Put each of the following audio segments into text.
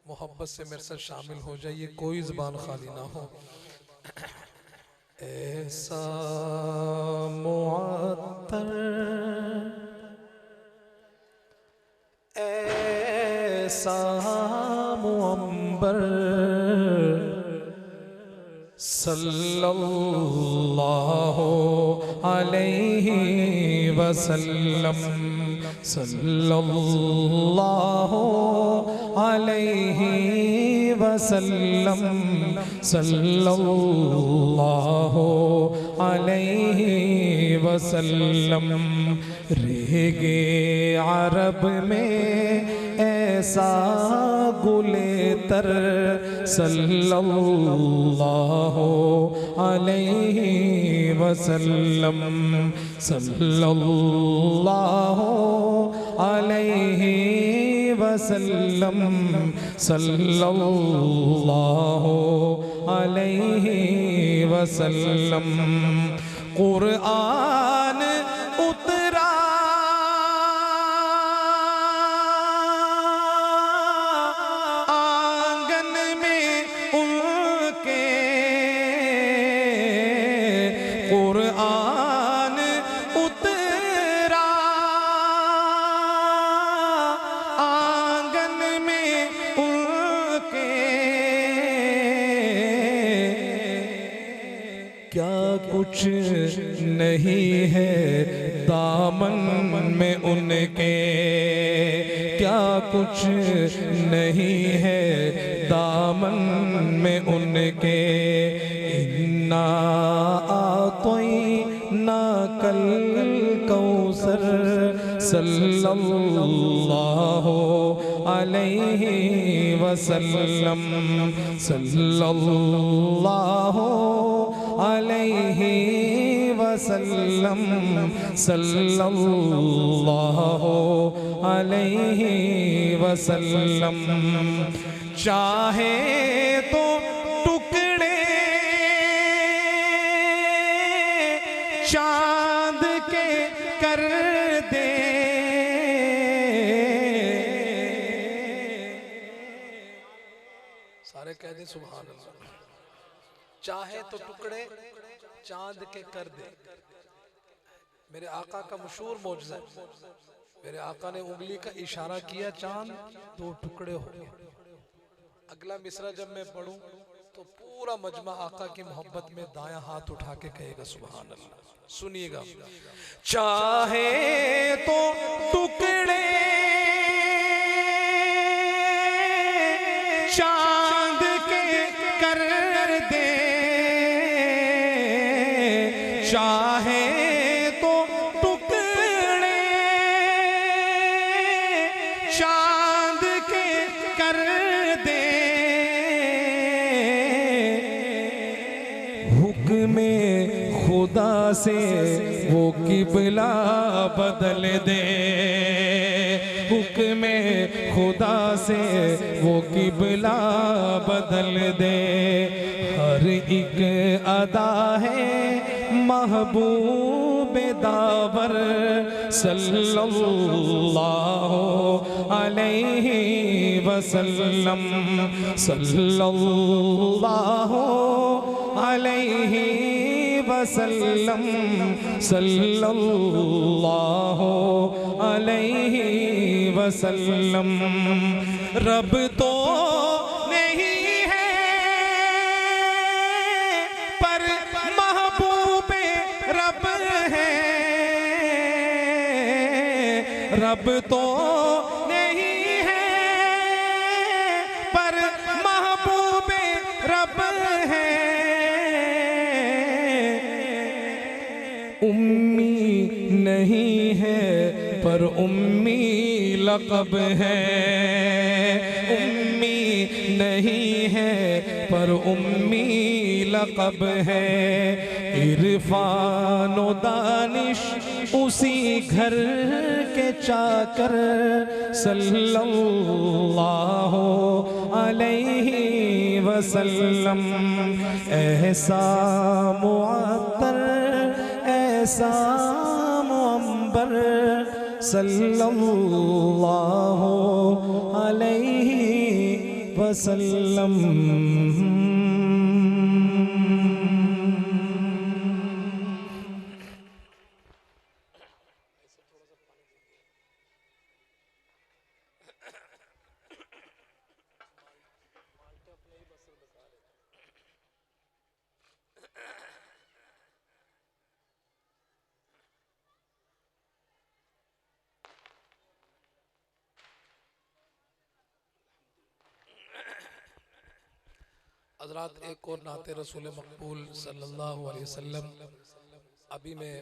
मोहब्बत से मेरे साथ शामिल हो जाइए, कोई ज़बान खाली ना हो। ऐसा मुअत्तर, ऐसा मुअम्बर, सल्लल्लाहु अलैहि वसल्लम, सल्लल्लाहु अलैहि वसल्लम, सल्लल्लाहु अलैहि वसल्लम। रेगे अरब में ऐसा गुले तर, सल्लल्लाहु अलैहि वसल्लम, सल्लल्लाहु अलैहि वसल्लम, सल्लल्लाहु अलैहि वसल्लम। कुरआन उतरा आंगन में उनके, कुरआन उतरा आंगन में उनके। क्या कुछ नहीं है दामन में उनके, क्या कुछ नहीं है दामन में उनके। इन्ना आतैना कल कौसर, सल्लल्लाहु अलैहि वसल्लम, सल्लल्लाहु अलैहि वसल्लम, सल्लल्लाहु अलैहि वसल्लम। चाहे तो टुकड़े चांद के कर दे, सारे कह दे सुभान अल्लाह। चाहे तो टुकड़े चांद के कर दे। मेरे आका का मशहूर मौजज़ा, मेरे आका ने उंगली का इशारा किया, चांद दो टुकड़े हो गए। अगला मिसरा जब मैं पढ़ूं तो पूरा मजमा आका की मोहब्बत में दायां हाथ उठा के कहेगा सुभान अल्लाह। सुनिएगा। चाहे तो टुकड़े चांद के कर दे, चाहे तो टुकड़े चांद के कर दे। हुक्मे खुदा से वो किबला बदल दे, हुक्मे खुदा से वो किबला बदल दे। हर एक अदा है महबूब दावर, सल्लल्लाहु अलैहि वसल्लम, सल्लल्लाहु अलैहि वसल्लम, सल्लल्लाहु अलैहि वसल्लम। रब तो नहीं है पर महबूबे रब है, रब तो नहीं है पर महबूबे रब है। उम्मी नहीं है पर उम्मी लक़ब है, उम्मी नहीं है पर उम्मी लक़ब है। इरफान व दानिश उसी घर के चाकर, सल्लल्लाहु अलैहि वसल्लम। ऐसा मुअत्तर, ऐसा मुअम्बर, सल्लल्लाहु अलैहि वसल्लम। हज़रात, एक और नाते रसूल मकबूल सल्लल्लाहु अलैहि वसल्लम। अभी मैं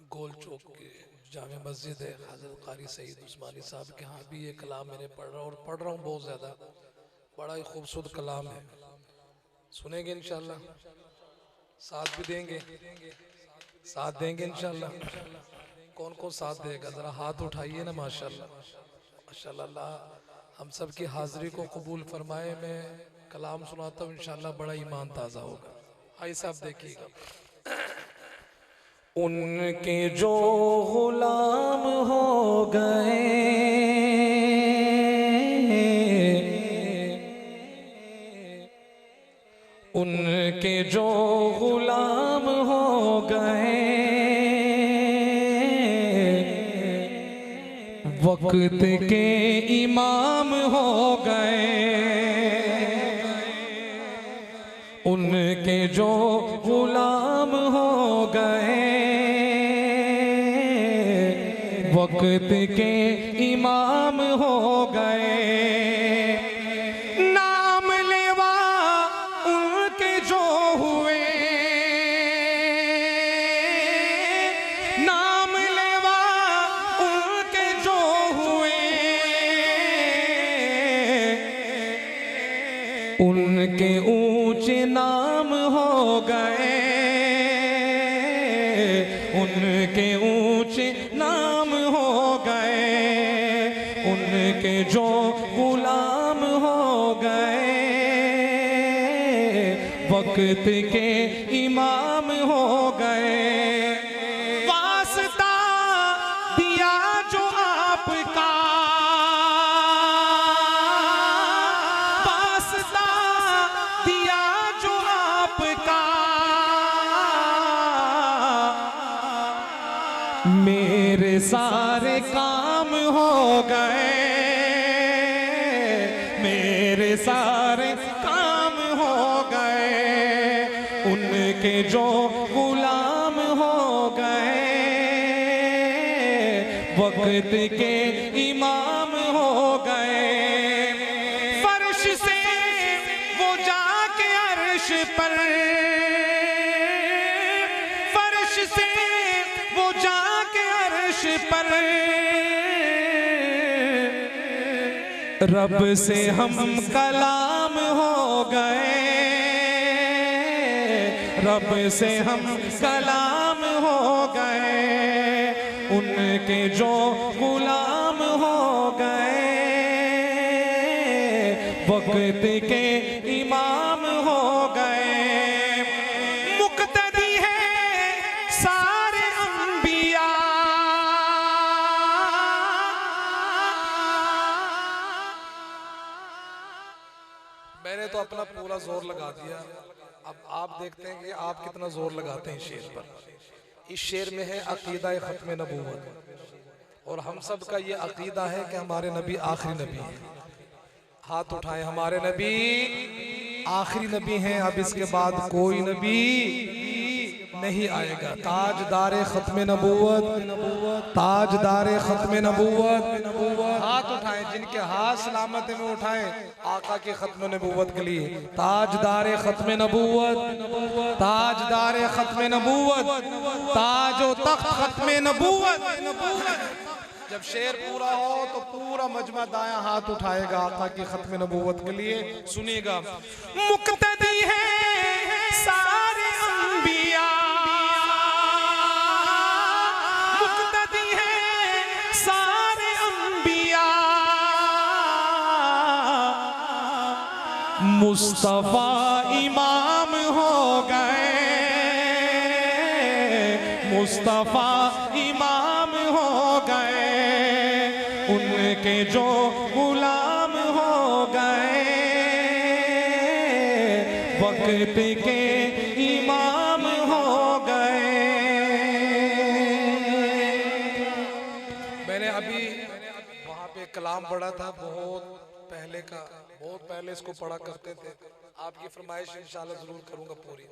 गोल चौक के जामे मस्जिद है हज़रत क़ारी सईद उस्मानी साहब के यहाँ भी ये कलाम मैंने पढ़ रहा हूँ बहुत ज़्यादा। बड़ा ही खूबसूरत कलाम है, सुनेंगे इंशाअल्लाह, साथ भी देंगे, साथ देंगे इंशाअल्लाह। कौन कौन साथ देगा ज़रा हाथ उठाइए ना। माशाअल्लाह माशाअल्लाह, हम सब की हाज़िरी को कबूल फरमाए। मैं कलाम सुनाता हूँ इंशाअल्लाह, बड़ा ईमान ताज़ा होगा। भाई साहब देखिएगा। उनके जो गुलाम हो गए, उनके जो गुलाम हो गए, वक्त के इमाम हो गए। उनके जो गुलाम हो गए, वक्त के इमाम हो गए। नाम लेवा उनके जो हुए, नाम लेवा उनके जो हुए, उनके ऊंचे नाम हो गए, उनके ऊंचे नाम हो गए। उनके जो गुलाम हो गए, वक्त के इमाम हो गए। वास्ता दिया जो आपका, वास्ता दिया जो आपका, मेरे सारे काम हो गए, मेरे सारे काम हो गए। उनके जो गुलाम हो गए, वक्त के इमाम हो गए। फर्श से वो जाके अर्श पर, फर्श से वो जाके अर्श पर, रब से हम कलाम हो गए, रब से हम कलाम हो गए। उनके जो गुलाम हो गए, वक्त के इमाम हो गए। मुक्तदी है सारे अंबिया, मैंने तो अपना पूरा जोर लगा दिया, अब आप देखते हैं कि आप कितना जोर लगाते हैं शेर पर। इस शेर में है अकीदा खत्म नबूवत, और हम सब का ये अकीदा है कि हमारे नबी आखिरी नबी हैं। हाथ उठाएं, हमारे नबी आखिरी नबी हैं, अब इसके बाद कोई नबी नहीं आएगा। ताजदारे खत्म नबूवत, ताजदारे खत्म नबूवत। हाथ उठाएं, जिनके हाथ सलामत में उठाएं आका के खत्म नबूवत के लिए। ताजदारे खत्म नबूवत, ताजदारे खत्म नबूवत, ताजो तख्त खत्म नबूवत। जब शेर पूरा हो तो पूरा मजमा दाया हाथ उठाएगा आका की खत्म नबूवत के लिए। सुनिएगा। मुक्तदी है सारे अंबिया, मुक्तदी है सारे अंबिया, मुस्तफा इमाम हो गए, मुस्तफा इमाम हो गए। उनके जो गुलाम हो गए, वक्त के इमाम हो गए। मैंने अभी वहाँ पे कलाम पढ़ा था, बहुत पहले का, बहुत पहले इसको पढ़ा करते थे। आपकी फरमाइश इंशाल्लाह जरूर करूँगा पूरी।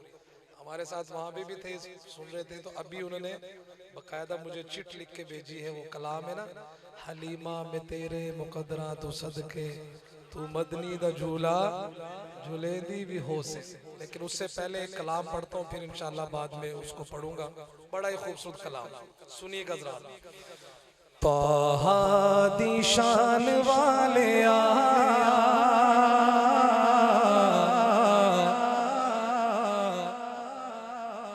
हमारे साथ वहाँ पे भी थे, सुन रहे थे, तो अभी उन्होंने बकायदा मुझे चिट लिख के भेजी है। वो कलाम है ना, हलीमा में तेरे मुकदरा तू सदके, तू मदनी दा झूला झूलेंदी भी हो से। लेकिन उससे पहले एक कलाम पढ़ता हूँ, फिर इंशाल्लाह बाद में उसको पढ़ूंगा। बड़ा ही खूबसूरत कलाम, सुनिएगा जरा। ताहा दी शान वाले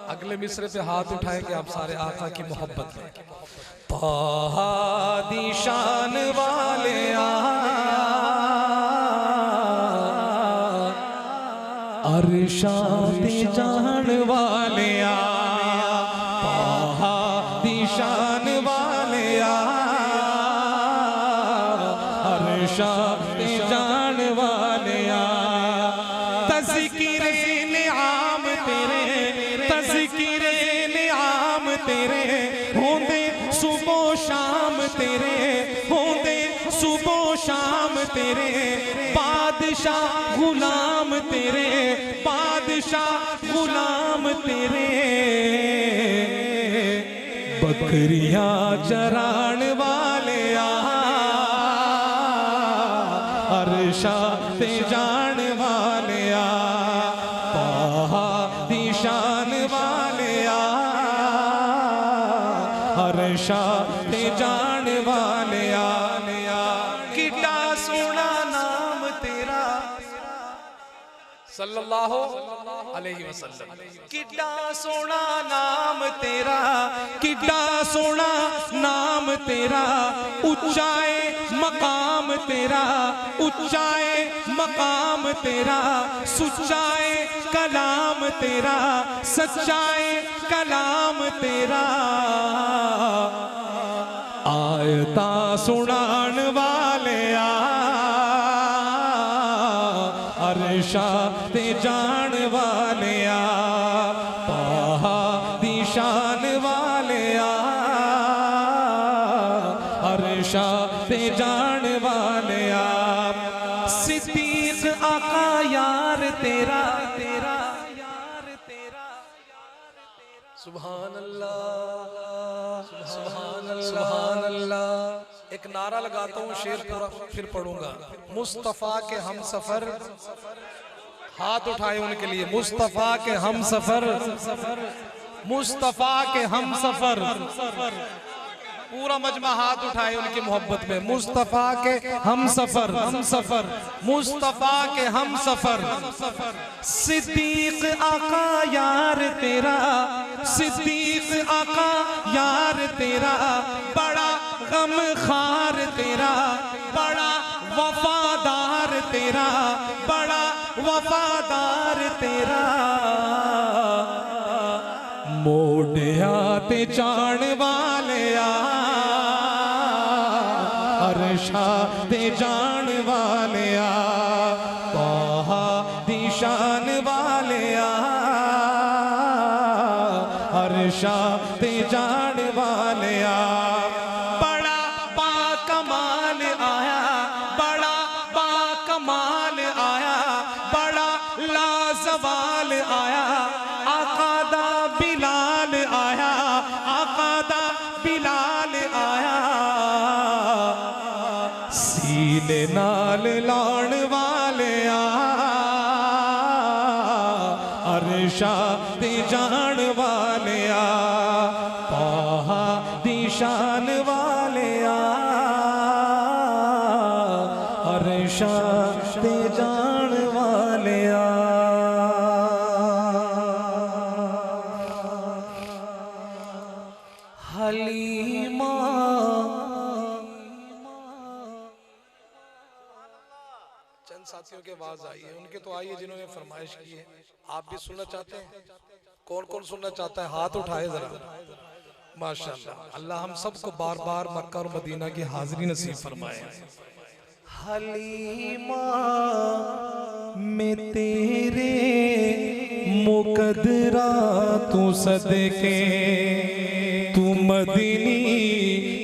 अगले मिसरे पे हाथ उठाएंगे आप सारे आका की मोहब्बत में। ताहा दी शान वाले अरशाद जान वाले ताहा दी शान वाले अरशाद जान वाले तज़किरे निआम तेरे, तज़किरे निआम तेरे होंदे सुबह शाम तेरे, होंदे सुबह शाम तेरे बादशाह गुलाम तेरे, बादशाह गुलाम तेरे बकरियां चराण वाले अरशाद जान वाले ताहा दी शान वाले अरशाद जान वाले कितना सोना नाम तेरा सल्लल्लाहु अलैहि वसल्लम। कितना सोना नाम तेरा, कितना सोना नाम तेरा, ऊंचाए मकाम तेरा, ऊंचाए मकाम तेरा, सच्चाए कलाम तेरा, सच्चाए कलाम तेरा आयता सुनान वाले अरशाद जान वाले ताहा दी शान वाले अरशाद जान वाले सिद्दीक आका यार तेरा, तेरा यार तेरा सुभान अल्लाह, सुभान अल्लाह, सुभान अल्लाह। एक नारा लगाता हूँ, शेर पूरा फिर पढ़ूंगा। मुस्तफ़ा के हम सफर, हाथ उठाए उनके लिए। मुस्तफ़ा के हम सफर, मुस्तफ़ा के हम सफर, पूरा मजमा हाथ उठाए उनकी मोहब्बत में। मुस्तफ़ा के हम सफर, हम सफर, मुस्तफ़ा के हम सफर। सिद्दीक आका यार तेरा, सिद्दीक आका यार तेरा बड़ा गम खार तेरा, बड़ा वफादार तेरा, बड़ा वफादार तेरा मोड़िया ते चाण वाले अरशाद जान वाले ताहा दी शान वाले अरशाद जान वाले बड़ा बाकमाल आया, बड़ा बाकमाल आया, बड़ा लाजवाल आया, आका दा बिलाल आया, आका दा बिलाल आया सीने नाल लाण वाले अरशाद जान वाले ताहा दी शान वाले अरशाद जान वाले हलीमा चंद साथियों के आवाज आई है, उनके तो आई है जिन्होंने फरमाइश की है। आप भी सुनना चाहते हैं? कौन कौन सुनना चाहता है? हाथ उठाए जरा। माशाअल्लाह, अल्लाह हम सबको बार बार मक्का और मदीना की हाजिरी नसीब फरमाए। हलीमा में तेरे मुकदरा तू सदके तू मदनी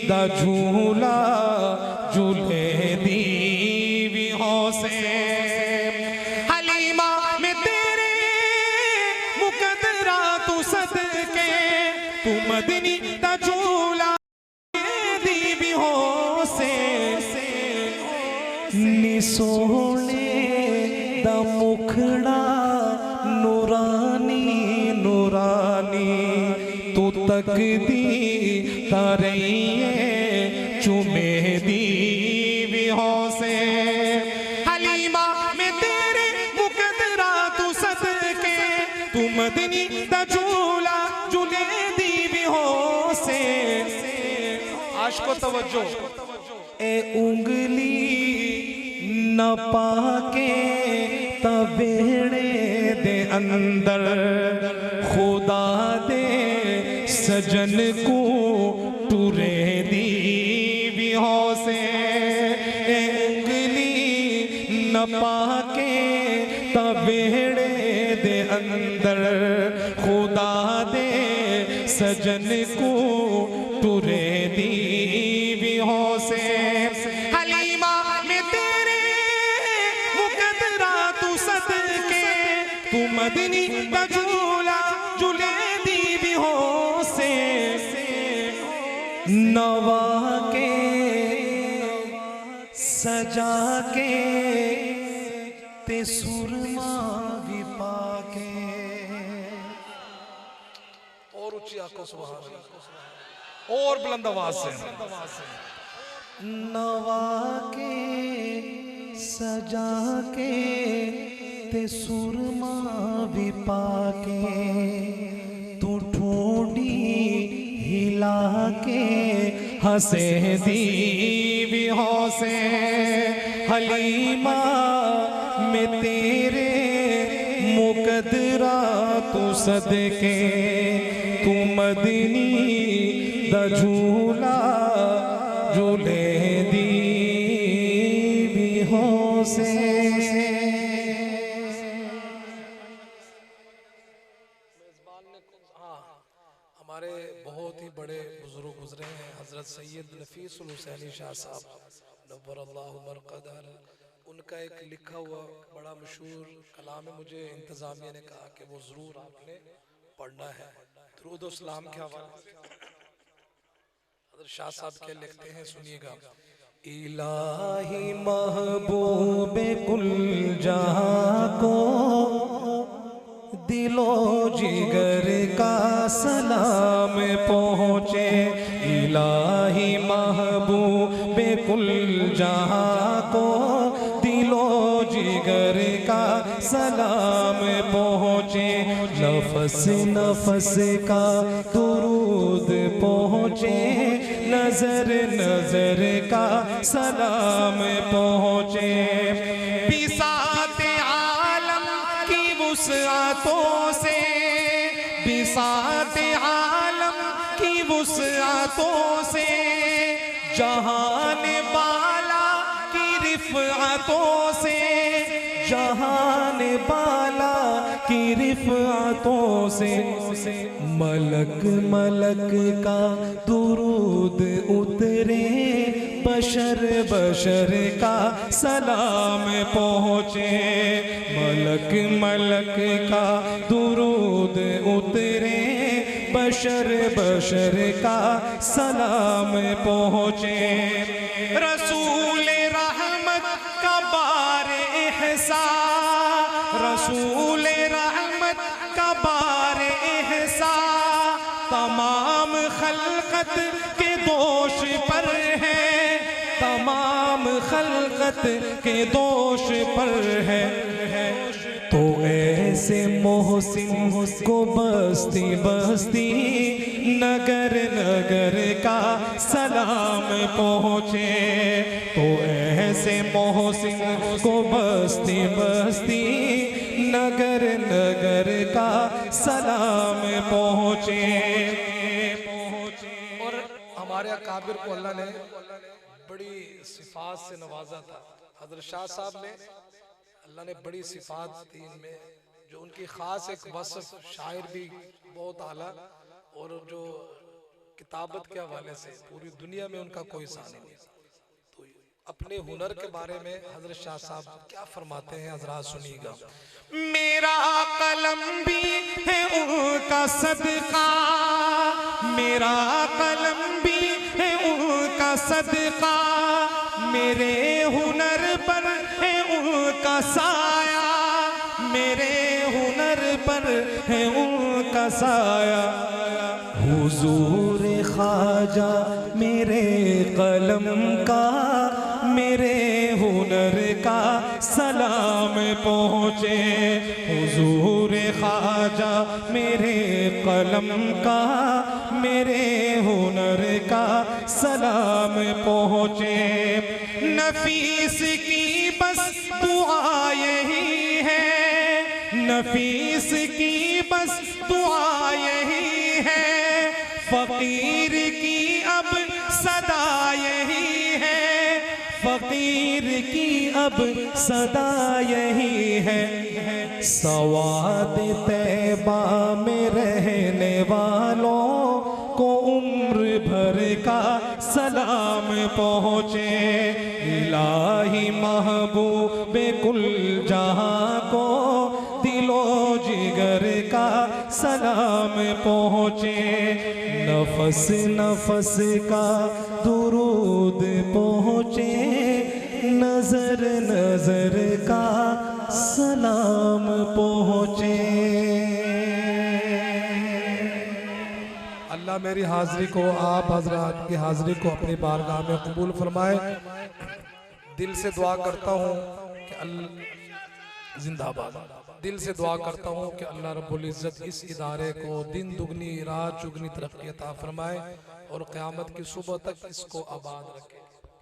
दा झूला झूले दी भी हौसे हलीमा में तेरे मुकदरा तू सदके तू मदनी दा झूला दी भी हौसे नी सोने दा मुखड़ा नूरानी नूरानी तू तकदी तारइए चुमे दी भी हौसे हलीमा में तेरे मुकदरा तू सदके तू मदनी दा झूला झूले दी भी हौसे आशिको तवज्जो ए उंगली न पाके तबेड़े दे अंदर खुदा दे सजन को टुरे दी भी हौसे ए उंगली न पाके तबेड़े दे अंदर खुदा दे सजन को टुरे दी भी हौसे हलीमा में तेरे मुकदरा तू सदके तू मदनी का झूला झूले दी भी हौसे नवा के सजा के ते सुरमा भी पाके और ऊंची आंखों सुभान अल्लाह और बुलंद आवाज से नवा के सजा के ते सुरमा भी पाके तू ठोडी हिला के हंसे दी भी हौसे हलीमा में तेरे मुकदरा तू सदके तू मदनी दा झूला झूले दी भी हौसे हमारे बहुत ही बड़े बुजुर्ग गुजरे हैं हजरत सैयद नफीसुल हुसैनी शाह साहब नव्वरल्लाहु मरक़दह उनका एक लिखा हुआ बड़ा मशहूर कलाम है मुझे इंतजामिया ने कहा कि वो ज़रूर आपने पढ़ना है दुरूद व सलाम के हवाले से हजरत शाह साहब क्या लिखते हैं सुनिएगा इलाही महबूबे कुल जहां को दिलो जिगर का सलाम पहुँचे इलाही महबूबे कुल जहां को दिलो जिगर का सलाम पहुँचे नफस नफस का दुरूद पहुँचे नजर नजर का सलाम पहुँचे बिसाते आलम की वुसअतों से बिसाते आलम की वुसअतों से जहान बाला की रिफ़अतों से जहान बाला की रिफ़अतों से मलक मलक का दुरूद उतरे बशर बशर का सलाम पहुँचे मलक मलक का दुरूद उतरे बशर बशर का सलाम पहुँचे रसूल रहमत का बारे एहसान रसूल रहमत का बारे एहसान तमाम खल्कत के दोष पर है तमाम खल्कत के दोष पर है तो ऐसे मोहसिन को बस्ती बस्ती नगर नगर का सलाम पहुँचे तो ऐसे मोहसिन को बस्ती बस्ती नगर नगर का सलाम पहुँचे और हमारे अकाबिर को अल्लाह ने बड़ी सिफात से नवाजा था हजरत शाह साहब ने अल्लाह ने बड़ी सिफात दी इनमें जो उनकी खास एक वस्फ, शायर भी बहुत आला, और जो किताबत के हवाले से पूरी दुनिया में उनका कोई सानी नहीं। तो अपने हुनर के बारे में हजरत शाह साहब क्या फरमाते हैं, हजरात सुनिएगा। मेरा कलम भी है उनका सदका, मेरा कलम भी है उनका सदका, मेरे हुनर पर है उनका साया, मेरे हुनर पर है उनका साया। हुजूर ख्वाजा मेरे कलम का, मेरे हुनर का सलाम पहुँचे। हुजूर ख्वाजा मेरे कलम का, मेरे हुनर का सलाम पहुँचे। नफीस की बस दुआ यही है, नफीस की बस दुआ यही है, फकीर की अब सदा यही है, फकीर की अब सदा यही है। सवाद तैबा में रहने वालों को उम्र भर का सलाम पहुँचे। इलाही महबूबे कुल जहाँ को दिलो जिगर का सलाम पहुँचे। नफस नफस का दुरूद पहुँचे, नजर नजर का सलाम पहुँचे। अल्लाह मेरी हाज़िरी को, आप हजरात की हाज़िरी को अपनी बारगाह में कबूल फरमाए। दिल से दुआ करता हूँ कि जिंदाबाद, दिल से दुआ करता हूँ कि अल्लाह रब्बुल इज़्ज़त इस इदारे को दिन दुगनी रात चुगनी तरक्की अता फरमाए और क़यामत की सुबह तक इसको आबाद रखे।